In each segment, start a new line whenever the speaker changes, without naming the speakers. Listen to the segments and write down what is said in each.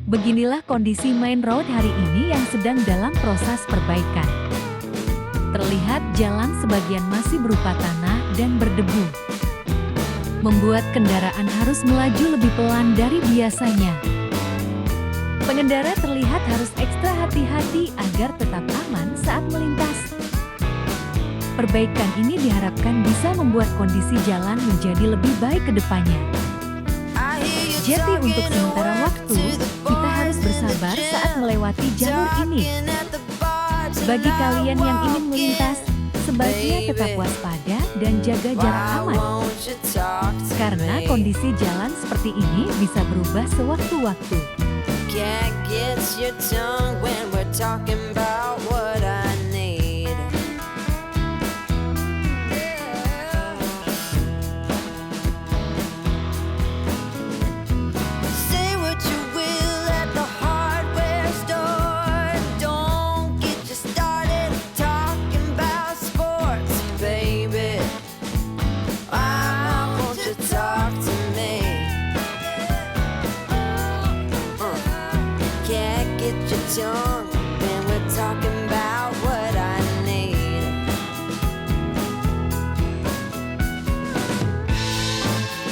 Beginilah kondisi main road hari ini yang sedang dalam proses perbaikan. Terlihat jalan sebagian masih berupa tanah dan berdebu, membuat kendaraan harus melaju lebih pelan dari biasanya. Pengendara terlihat harus ekstra hati-hati agar tetap aman saat melintas. Perbaikan ini diharapkan bisa membuat kondisi jalan menjadi lebih baik ke depannya. Jadi untuk sementara waktu, kita harus bersabar saat melewati jalur ini. Bagi kalian yang ingin melintas, sebaiknya tetap waspada dan jaga jarak aman. Karena kondisi jalan seperti ini bisa berubah sewaktu-waktu.
When we're talking about what I need,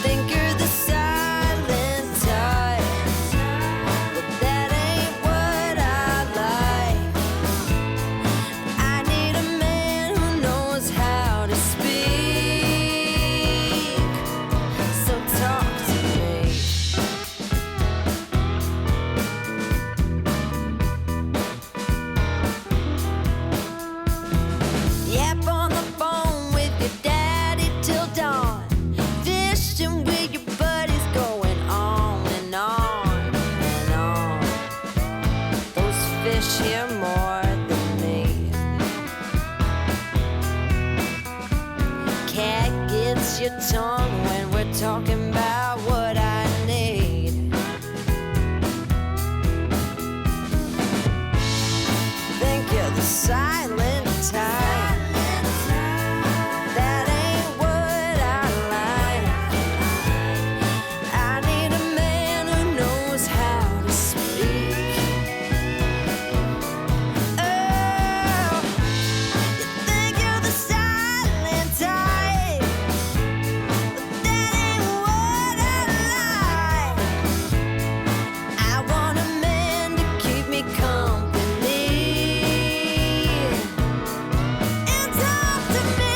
think you're the silent type, but that ain't what I like. I need a man who knows how to speak, so talk to me. Yap on the phone with your daddy till dawn, fishing with your buddies, going on and on and on. Those fish hear more than me. Cat gets your tongue when we're talking about what I need. Think you're the silent type. That ain't what I like. I need a man who knows how to speak. Oh, you think you're the silent type, but that ain't what I like. I want a man to keep me company and talk to me.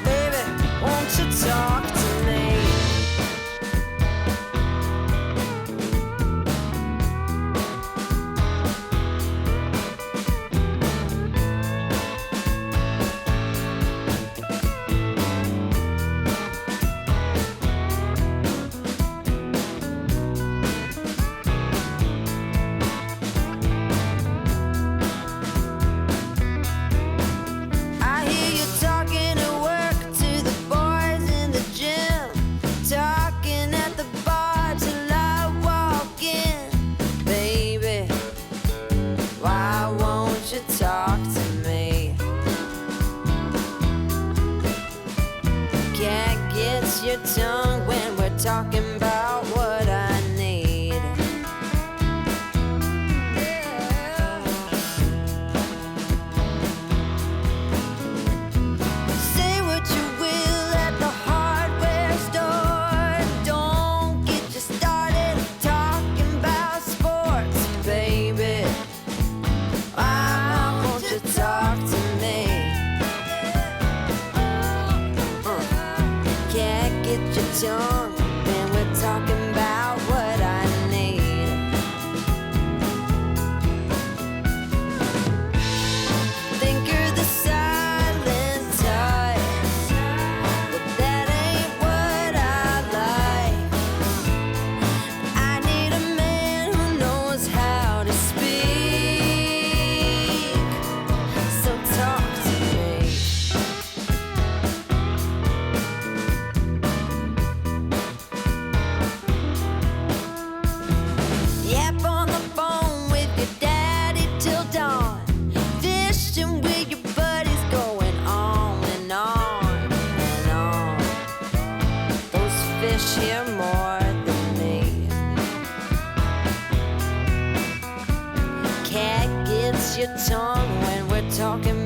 Baby, won't you talk to me? I hear you talking at work to the boys in the gym, talking at the bar till I walk in. Baby, why won't you talk to me? Cat gets your tongue when we're talking about what I need. Say what you will at the hardware store. Don't get you started talking about sports, baby. Why won't you talk to me? Can't get your tongue when we're talking about what I need. Think you're the silent type, but that ain't what I like. I need a man who knows how to speak, so talk to me. talking